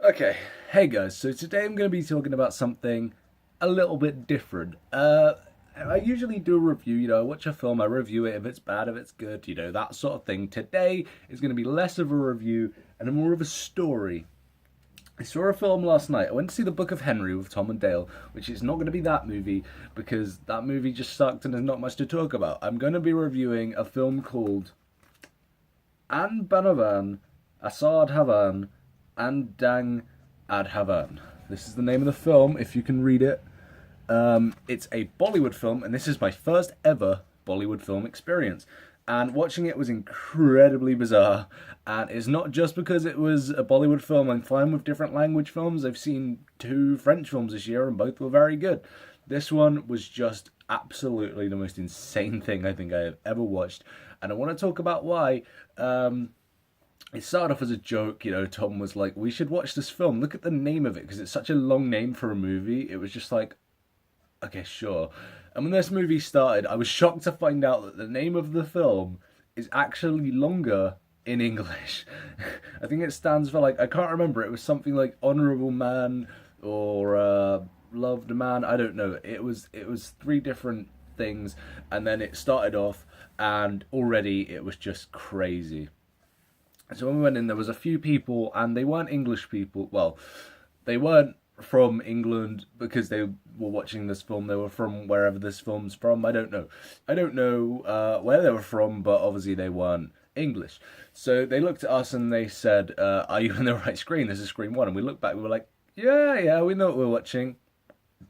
Okay, hey guys, so today I'm going to be talking about something a little bit different. I usually do a review, I watch a film, I review it, if it's bad, if it's good, that sort of thing. Today is going to be less of a review and more of a story. I saw a film last night. I went to see The Book of Henry with Tom and Dale, which is not going to be that movie because that movie just sucked and there's not much to talk about. I'm going to be reviewing a film called Anbanavan Asaradhavan Adangadhavan. This is the name of the film, if you can read it. It's a Bollywood film, and this is my first ever Bollywood film experience. And watching it was incredibly bizarre. And it's not just because it was a Bollywood film. I'm fine with different language films. I've seen two French films this year, and both were very good. This one was just absolutely the most insane thing I think I have ever watched. And I want to talk about why. It started off as a joke, Tom was like, we should watch this film. Look at the name of it, because it's such a long name for a movie. It was just like, okay, sure. And when this movie started, I was shocked to find out that the name of the film is actually longer in English. I think it stands for I can't remember. It was something like Honourable Man or Loved Man. I don't know. It was three different things, and then it started off, and already it was just crazy. So when we went in, there was a few people, and they weren't English people. Well, they weren't from England because they were watching this film. They were from wherever this film's from. I don't know. I don't know where they were from, but obviously they weren't English. So they looked at us and they said, "Are you in the right screen? This is screen one." And we looked back. We were like, "Yeah, we know what we're watching."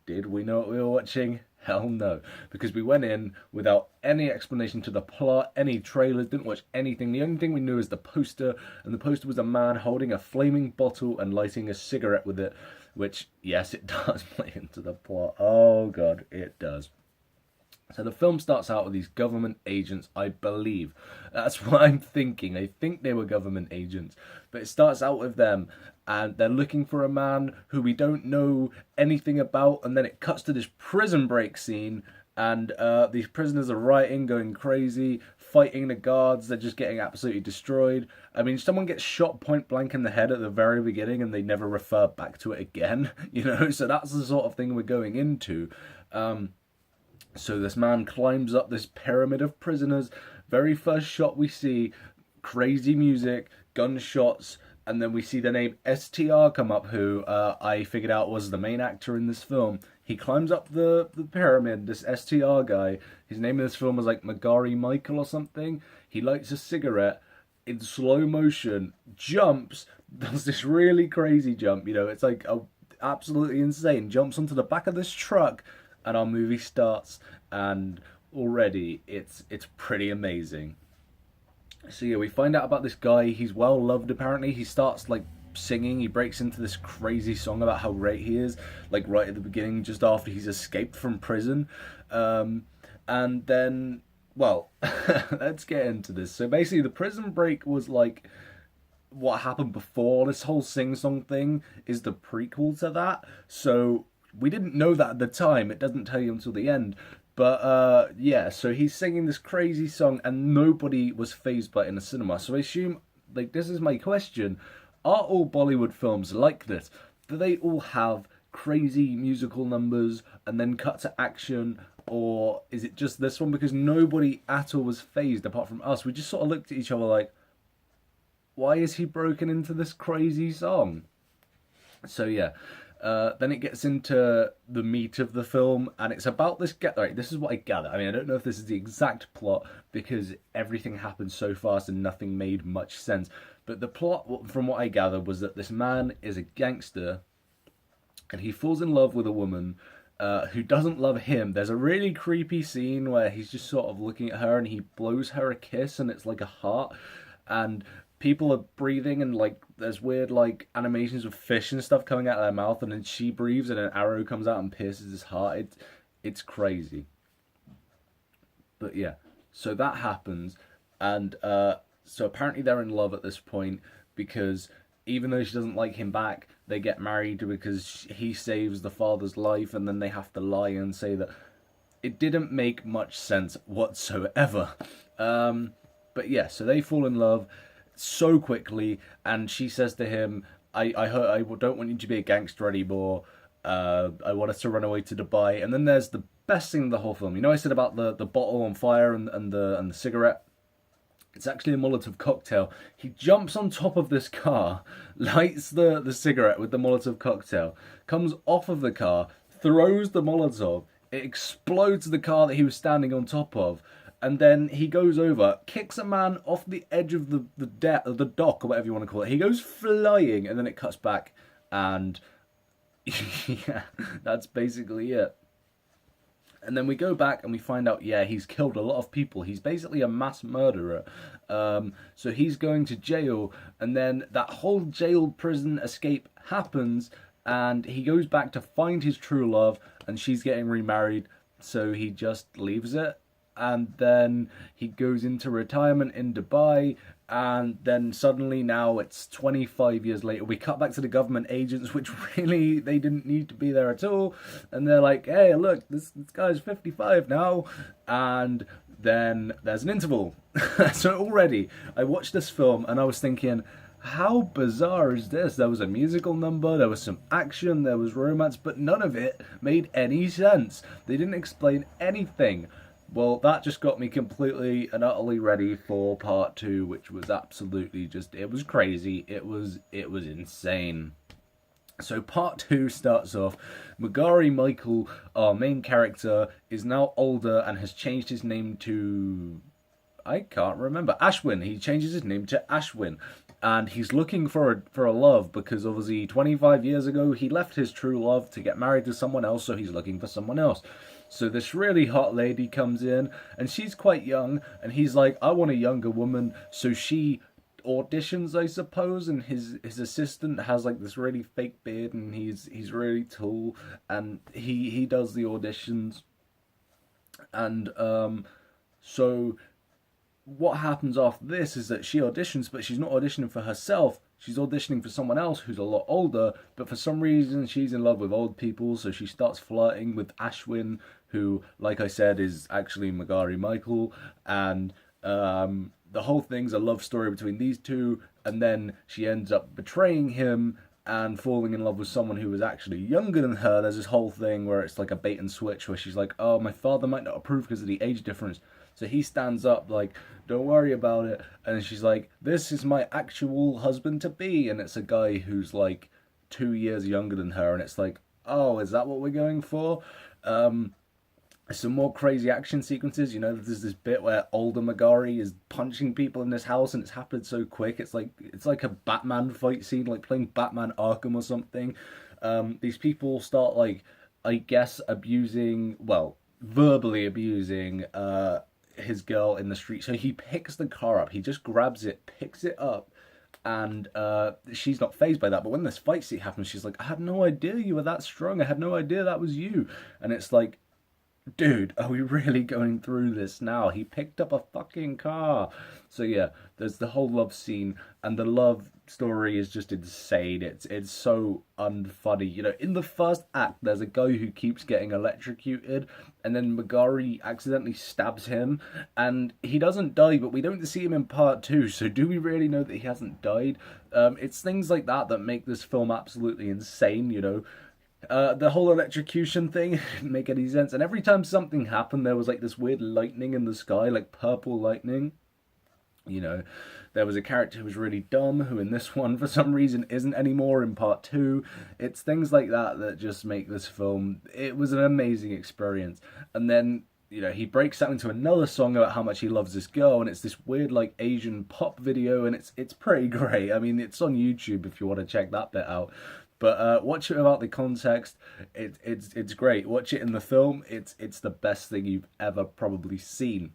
Did we know what we were watching? Hell no. Because we went in without any explanation to the plot, any trailers, didn't watch anything. The only thing we knew is the poster, and the poster was a man holding a flaming bottle and lighting a cigarette with it, which, yes, it does play into the plot. Oh, God, it does. So the film starts out with these government agents, I believe. That's what I'm thinking. I think they were government agents. But it starts out with them, and they're looking for a man who we don't know anything about, and then it cuts to this prison break scene, and these prisoners are rioting, going crazy, fighting the guards. They're just getting absolutely destroyed. I mean, someone gets shot point blank in the head at the very beginning, and they never refer back to it again. So that's the sort of thing we're going into. So this man climbs up this pyramid of prisoners. Very first shot we see, crazy music, gunshots, and then we see the name STR come up, who I figured out was the main actor in this film. He climbs up the pyramid, this STR guy. His name in this film was like Magari Michael or something. He lights a cigarette in slow motion, jumps, does this really crazy jump. It's like absolutely insane. Jumps onto the back of this truck, and our movie starts, and already it's pretty amazing. So yeah, we find out about this guy. He's well loved apparently. He starts singing. He breaks into this crazy song about how great he is, right at the beginning, just after he's escaped from prison. And then, well, let's get into this. So basically, the prison break was what happened before. This whole sing-song thing is the prequel to that. So we didn't know that at the time. It doesn't tell you until the end. But yeah, so he's singing this crazy song, and nobody was fazed by it in the cinema. So I assume, this is my question: are all Bollywood films like this? Do they all have crazy musical numbers and then cut to action, or is it just this one? Because nobody at all was fazed apart from us. We just sort of looked at each other like, why is he broken into this crazy song? So yeah. Then it gets into the meat of the film, and it's about this guy. Right, this is what I gather. I mean, I don't know if this is the exact plot because everything happened so fast and nothing made much sense. But the plot, from what I gather, was that this man is a gangster, and he falls in love with a woman who doesn't love him. There's a really creepy scene where he's just sort of looking at her, and he blows her a kiss, and it's like a heart, and people are breathing, and there's weird animations of fish and stuff coming out of their mouth, and then she breathes and an arrow comes out and pierces his heart. It's crazy. But yeah, so that happens, and so apparently they're in love at this point, because even though she doesn't like him back, they get married because he saves the father's life, and then they have to lie and say that it didn't make much sense whatsoever. But yeah, so they fall in love. so quickly, and she says to him, I don't want you to be a gangster anymore. I want us to run away to Dubai. And then there's the best thing in the whole film. You know, I said about the bottle on fire and the cigarette. It's actually a Molotov cocktail. He jumps on top of this car, lights the cigarette with the Molotov cocktail, comes off of the car, throws the Molotov. It explodes the car that he was standing on top of, and then he goes over, kicks a man off the edge of the dock or whatever you want to call it. He goes flying, and then it cuts back, and yeah, that's basically it. And then we go back and we find out, yeah, he's killed a lot of people. He's basically a mass murderer. So he's going to jail, and then that whole jail prison escape happens, and he goes back to find his true love, and she's getting remarried, so he just leaves it. And then he goes into retirement in Dubai, and then suddenly now it's 25 years later. We cut back to the government agents, which really, they didn't need to be there at all. And they're like, hey, look, this guy's 55 now. And then there's an interval. So already, I watched this film and I was thinking, how bizarre is this? There was a musical number, there was some action, there was romance, but none of it made any sense. They didn't explain anything. Well, that just got me completely and utterly ready for part two, which was absolutely just, it was crazy. It was insane. So part two starts off, Magari Michael, our main character, is now older and has changed his name to, I can't remember, Ashwin. He changes his name to Ashwin. And he's looking for a love, because obviously 25 years ago he left his true love to get married to someone else, so he's looking for someone else. So this really hot lady comes in, and she's quite young, and he's like, I want a younger woman. So she auditions, I suppose, and his assistant has like this really fake beard, and he's really tall, and he does the auditions. And so what happens after this is that she auditions, but she's not auditioning for herself. She's auditioning for someone else who's a lot older, but for some reason she's in love with old people, so she starts flirting with Ashwin, who, like I said, is actually Magari Michael, and the whole thing's a love story between these two, and then she ends up betraying him and falling in love with someone who was actually younger than her. There's this whole thing where it's like a bait and switch, where she's like, oh, my father might not approve because of the age difference. So he stands up like, don't worry about it. And she's like, this is my actual husband-to-be. And it's a guy who's like 2 years younger than her. And it's like, oh, is that what we're going for? Some more crazy action sequences. You know, there's this bit where older Magari is punching people in this house, and it's happened so quick. It's like a Batman fight scene, like playing Batman Arkham or something. These people start, like, I guess, verbally abusing his girl in the street. So he picks the car up. He just grabs it, picks it up, and she's not fazed by that. But when this fight scene happens, she's like, I had no idea you were that strong. I had no idea that was you. And it's like, dude, are we really going through this now? He picked up a fucking car. So yeah, there's the whole love scene, and the love story is just insane. It's so unfunny. You know, in the first act, there's a guy who keeps getting electrocuted, and then Magari accidentally stabs him, and he doesn't die, but we don't see him in part two, so do we really know that he hasn't died? It's things like that that make this film absolutely insane, you know. The whole electrocution thing didn't make any sense, and every time something happened, there was like this weird lightning in the sky, like purple lightning. You know, there was a character who was really dumb, who in this one, for some reason, isn't anymore in part two. It's things like that that just make this film, it was an amazing experience. And then, you know, he breaks out into another song about how much he loves this girl, and it's this weird, like, Asian pop video, and it's pretty great. I mean, it's on YouTube if you want to check that bit out. But watch it without the context. It's great. Watch it in the film. It's the best thing you've ever probably seen.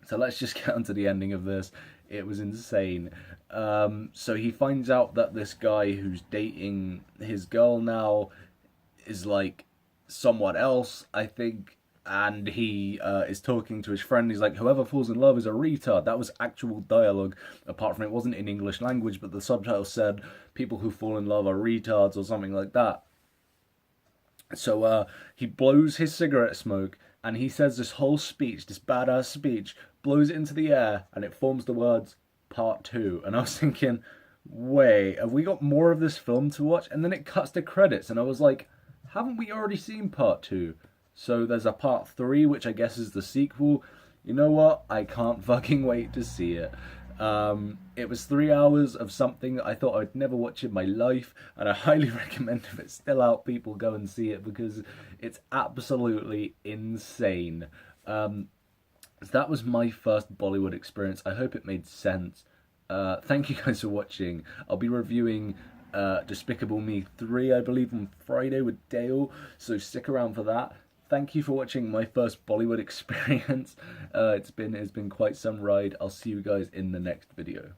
So let's just get onto the ending of this. It was insane. So he finds out that this guy who's dating his girl now is like someone else, I think. And he is talking to his friend. He's like, whoever falls in love is a retard. That was actual dialogue. Apart from it wasn't in English language, but the subtitle said people who fall in love are retards or something like that. So he blows his cigarette smoke, and he says this whole speech, this badass speech, blows it into the air, and it forms the words, part 2. And I was thinking, wait, have we got more of this film to watch? And then it cuts to credits, and I was like, haven't we already seen part 2? So there's a part 3, which I guess is the sequel. You know what? I can't fucking wait to see it. It was 3 hours of something that I thought I'd never watch in my life, and I highly recommend, if it's still out, people go and see it, because it's absolutely insane. So that was my first Bollywood experience. I hope it made sense. Thank you guys for watching. I'll be reviewing Despicable Me 3, I believe, on Friday with Dale, so stick around for that. Thank you for watching my first Bollywood experience. It's been quite some ride. I'll see you guys in the next video.